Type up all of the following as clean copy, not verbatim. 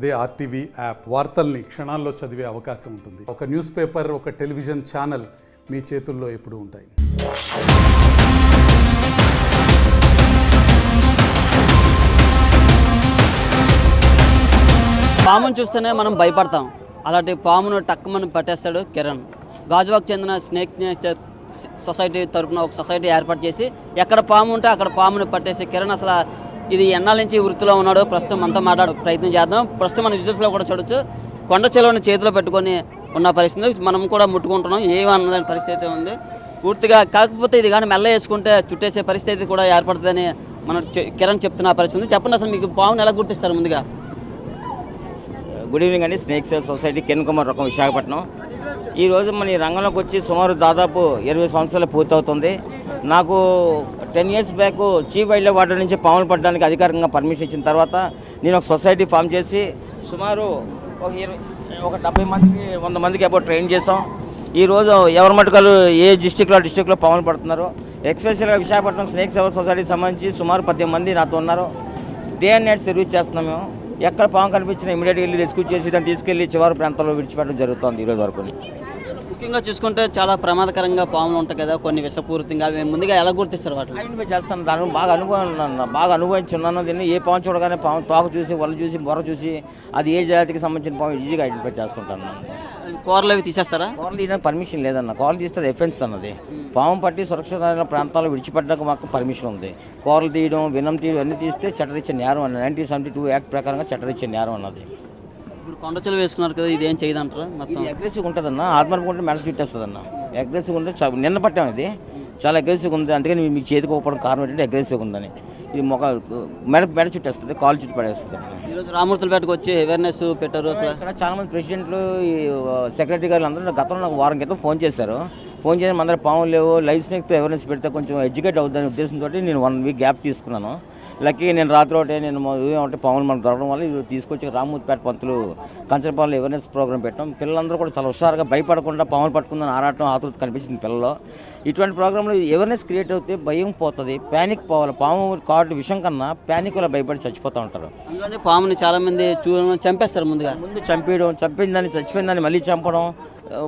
అదే RTV app వార్తల్ని క్షణాల్లో చదివే అవకాశం ఉంటుంది. ఒక న్యూస్ పేపర్, ఒక టెలివిజన్ ఛానల్ మీ చేతుల్లో ఎప్పుడూ ఉంటాయి. పామును చూస్తేనే మనం భయపడతాం. అలాంటి పామును టక్కుమని పట్టేస్తాడు కిరణ్. గాజువాక్ చెందిన స్నేక్ నేచర్ సొసైటీ తరఫున ఒక సొసైటీ ఏర్పాటు చేసి ఎక్కడ పాము ఉంటే అక్కడ పామును పట్టేసి కిరణ్ అసలు ఇది ఎన్నాళ్ళ నుంచి వృత్తిలో ఉన్నాడు. ప్రస్తుతం అంతా మాట్లాడే ప్రయత్నం చేద్దాం. ప్రస్తుతం మన విజువల్స్లో కూడా చూడొచ్చు, కొండ చెలువని చేతిలో పెట్టుకొని ఉన్న పరిస్థితి. మనం కూడా ముట్టుకుంటున్నాం, ఏమన్న పరిస్థితి ఉంది పూర్తిగా. కాకపోతే ఇది కానీ మెల్ల వేసుకుంటే చుట్టేసే పరిస్థితి కూడా ఏర్పడుతుందని మనం కిరణ్ చెప్తున్న పరిస్థితి ఉంది. చెప్పండి, అసలు మీకు పామును ఎలా గుర్తిస్తారు? ముందుగా గుడ్ ఈవినింగ్ అండి. స్నేక్స్ సొసైటీ కిరణ్ కుమార్ రకం విశాఖపట్నం. ఈరోజు మన ఈ రంగంలోకి వచ్చి సుమారు దాదాపు 20 సంవత్సరాలు పూర్తవుతుంది. నాకు 10 years back chief wild life warden నుంచి పాములు పట్టడానికి అధికారికంగా పర్మిషన్ ఇచ్చిన తర్వాత నేను ఒక సొసైటీ ఫామ్ చేసి సుమారు ఒక 70 మందికి 100 మందికి అప్పుడు ట్రైన్ చేసాం. ఈరోజు ఎవరి మటుకలు ఏ డిస్టిక్లో పాములు పడుతున్నారు. ఎక్స్పెషల్గా విశాఖపట్నం స్నేక్ సేవ సొసైటీకి సంబంధించి సుమారు 18 మంది నాతో ఉన్నారు. డే అండ్ నైట్ సర్వీస్ చేస్తున్నాం మేము. ఎక్కడ పాము కనిపించినా ఇమీడియట్గా వెళ్ళి రెస్క్యూ చేసి దాన్ని తీసుకెళ్ళి చివరి ప్రాంతాల్లో విడిచిపెట్టడం జరుగుతుంది ఈరోజు వరకు. ముఖ్యంగా చూసుకుంటే చాలా ప్రమాదకరంగా పాములు ఉంటాయి కదా, కొన్ని విషపూరితంగా. అవి ముందుగా ఎలా గుర్తిస్తారు? వాటిని ఐడెంటిఫై చేస్తాను. దాని బాగా అనుభవించున్నాను. దీన్ని ఏ పాము చూడగానే పాము తోక చూసి, వల్ల చూసి, బొర్ర చూసి అది ఏ జాతికి సంబంధించిన పాము ఈజీగా ఐడెంటిఫై చేస్తుంటాను. కూరలు అవి తీసేస్తారా? కూరలు తీయడానికి పర్మిషన్ లేదన్న. కూరలు తీస్తే ఎఫెన్స్ అన్నది. పాము పట్టి సురక్షితమైన ప్రాంతాల్లో విడిచిపెట్టడానికి మాకు పర్మిషన్ ఉంది. కూరలు తీయడం, వినం తీయడం అన్నీ తీస్తే చట్టరీత్యా నేరం అన్నది. 1972 యాక్ట్ ప్రకారంగా చట్టరీత్యా నేరం అన్నది. ఇప్పుడు కొండచెలు వేసుకున్నారు కదా, ఇదేం చేయదంటారా? మొత్తం అగ్రెసివ్గా ఉంటుందన్న. ఆత్మహత్య ఉంటే మెడ చుట్టేస్తుందన్న. అగ్రెసివ్గా ఉంటే నిన్న పట్టాం. ఇది చాలా అగ్రెసివ్గా ఉంది. అందుకని మీకు చేతికి పోవడం కారణం ఏంటంటే అగ్రెసివ్గా ఉందని. ఇది మెడ చుట్టేస్తుంది, కాలు చుట్టూ పడేస్తుంది. ఈరోజు రామూర్తులపేటకు వచ్చి అవేర్నెస్ పెట్టారు. అసలు ఇక్కడ చాలామంది ప్రెసిడెంట్లు, సెక్రటరీ గారు అందరూ గతంలో నాకు వారం క్రితం ఫోన్ చేశారు. ఫోన్ చేసి మన పాములు లేవు, లైవ్ స్నేక్తో అవేర్నెస్ పెడితే కొంచెం ఎడ్యుకేట్ అవుతుందనే ఉద్దేశంతో నేను 1 week గ్యాప్ తీసుకున్నాను. లక్కీ నేను రాత్రి ఒకటే ఉదయం పాములు మనకు దొరకడం వల్ల ఇది తీసుకొచ్చి రామూర్తిపేట పంతులు కంచరపాలెం అవేర్నెస్ ప్రోగ్రామ్ పెట్టాం. పిల్లలందరూ కూడా చాలా హుషారుగా భయపడకుండా పాములు పట్టుకుందని ఆరాటం, ఆతృత కనిపించింది పిల్లల్లో. ఇటువంటి ప్రోగ్రాంలో అవేర్నెస్ క్రియేట్ అవుతే భయం పోతుంది, ప్యానిక్ పోవాలి. పాము కాటు విషయం కన్నా ప్యానిక్ వల్ల భయపడి చచ్చిపోతూ ఉంటారు. అందుకని పాముని చాలామంది చంపేస్తారు. ముందు చంపిందని చచ్చిపోయిందని మళ్ళీ చంపడం,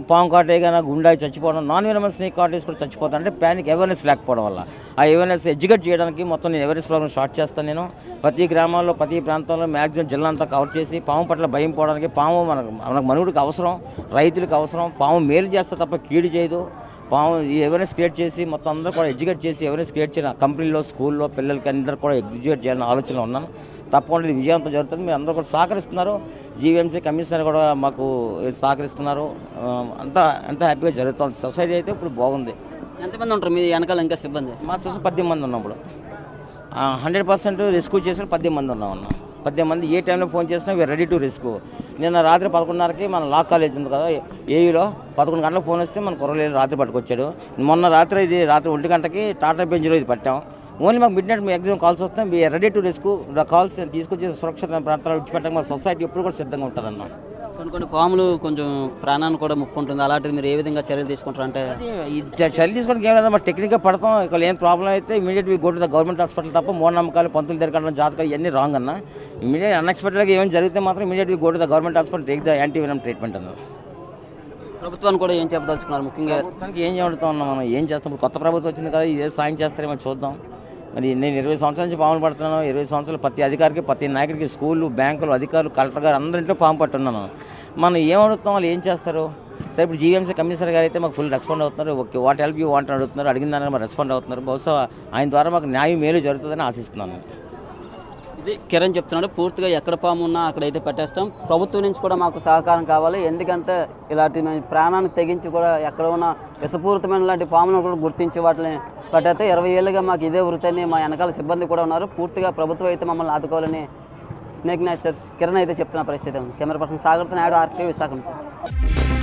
పాము కాటేగా గుండా చచ్చిపోవడం, నాన్ వెనమస్ స్నేక్ కాటేసి కూడా చచ్చిపోతాను. అంటే ప్యానిక్ అవేర్నెస్ లేకపోవడం వల్ల ఆ అవేర్నెస్ ఎడ్యుకేట్ చేయడానికి మొత్తం నేను అవేర్నెస్ ప్రోగ్రామ్ స్టార్ట్ చేస్తాను. నేను ప్రతి గ్రామాల్లో, ప్రతి ప్రాంతంలో మ్యాక్సిమం జిల్లా అంతా కవర్ చేసి పాము పట్ల భయం పోవడానికి, పాము మనకు మనుగుడికి అవసరం, రైతులకు అవసరం, పాము మేలు చేస్తే తప్ప కీడు చేయదు. పాము ఈ అవేర్నెస్ క్రియేట్ చేసి మొత్తం అందరూ కూడా ఎడ్యుకేట్ చేసి అవేర్నెస్ క్రియేట్ చేయాలి. కంపెనీలో, స్కూల్లో పిల్లలకి అందరూ కూడా ఎడ్యుకేట్ చేయాలని ఆలోచనలో ఉన్నాను. తప్పకుండా ఇది విజయవంతం జరుగుతుంది. మీరు అందరూ కూడా సహకరిస్తున్నారు. జీవీఎంసీ కమిషనర్ కూడా మాకు సహకరిస్తున్నారు. అంతా హ్యాపీగా జరుగుతుంది. సొసైటీ అయితే ఇప్పుడు బాగుంది. ఎంతమంది ఉంటారు మీ వెనకాల? ఇంకా సిబ్బంది మా సొసైటీ 18 మంది ఉన్నప్పుడు 100% రెస్క్యూ చేసిన 18 మంది ఉన్నామన్నా. 18 మంది ఏ టైంలో ఫోన్ చేసినా వీఆర్ రెడీ టు రెస్క్యూ. నిన్న రాత్రి 11:30కి మన లా కాలేజ్ ఉంది కదా ఏఈలో, 11 గంటలకు ఫోన్ వస్తే మన కుర్రలు రాత్రి పట్టుకొచ్చాడు. మొన్న రాత్రి 1 గంటకి టాటా బెంచ్లో ఇది పట్టాం. ఓన్లీ మాకు మిడ్ నైట్ మ్యాక్సిమం కాల్స్ వస్తాం. We are ready to rescue. The calls తీసుకొచ్చి సురక్షిత ప్రాంతాలు విడిచిపెట్టడం మా సొసైటీ ఎప్పుడు కూడా సిద్ధంగా ఉంటుందన్న. కొన్ని పాములు కొంచెం ప్రాణాన్ని కూడా ముప్పు ఉంటుంది. అలాంటిది మీరు ఏ విధంగా చర్యలు తీసుకుంటారు? అంటే చర్యలు తీసుకోవడానికి ఏం లేదా, టెక్నిక్గా పడతాం. ఇక్కడ ఏం ప్రాబ్లం అయితే immediate go to the government hospital. తప్ప మూఢనమ్మకాలు, పంతులు తిరగడం, జాతకాలు ఇవన్నీ రాంగ్ అన్న. ఇమీడియట్ అన్ఎక్స్పెక్టెడ్గా ఏమైనా జరిగితే మాత్రం immediate go to the government hospital, take the anti venom treatment అన్న. ప్రభుత్వాన్ని కూడా ఏం చెప్పదలుచుకున్నారు? ముఖ్యంగా ప్రభుత్వానికి ఏం చెబుతా ఉన్నాం మనం, ఏం చేస్తాం? కొత్త ప్రభుత్వం వచ్చింది కదా, ఇదే సాయం చేస్తారేమో చూద్దాం. మరి నేను 20 సంవత్సరాల నుంచి పాములు పడుతున్నాను. 20 సంవత్సరాలు ప్రతి అధికారికి, ప్రతి నాయకుడికి, స్కూళ్ళు, బ్యాంకులు, అధికారులు, కలెక్టర్ గారు అందరింట్లో పాము పట్టున్నాను. మనం ఏమడుగుతాం, వాళ్ళు ఏం చేస్తారు? సరే, ఇప్పుడు జీవీఎంసీ కమిషనర్ గారు అయితే మాకు ఫుల్ రెస్పాండ్ అవుతున్నారు. Okay, what help you want అడుగుతున్నారు. అడిగిన దానికి మాకు రెస్పాండ్ అవుతున్నారు. బహుశా ఆయన ద్వారా మాకు న్యాయం మేలు జరుగుతుందని ఆశిస్తున్నాను. ఇది కిరణ్ చెప్తున్నాడు. పూర్తిగా ఎక్కడ పాము ఉన్నా అక్కడైతే పెట్టేస్తాం. ప్రభుత్వం నుంచి కూడా మాకు సహకారం కావాలి. ఎందుకంటే ఇలాంటి ప్రాణాన్ని తెగించి కూడా ఎక్కడ ఉన్న విషపూరితమైన లాంటి పాములను కూడా గుర్తించి వాటిని పట్టయితే 20 ఏళ్ళుగా మాకు ఇదే వృత్తిని మా వెనకాల సిబ్బంది కూడా ఉన్నారు. పూర్తిగా ప్రభుత్వం అయితే మమ్మల్ని ఆదుకోవాలని స్నేక్ నేచర్ కిరణ్ అయితే చెప్తున్న పరిస్థితి ఉంది. కెమెరా పర్సన్ సాగర్తో నాయుడు, ఆర్టీవీ విశాఖ నుంచి.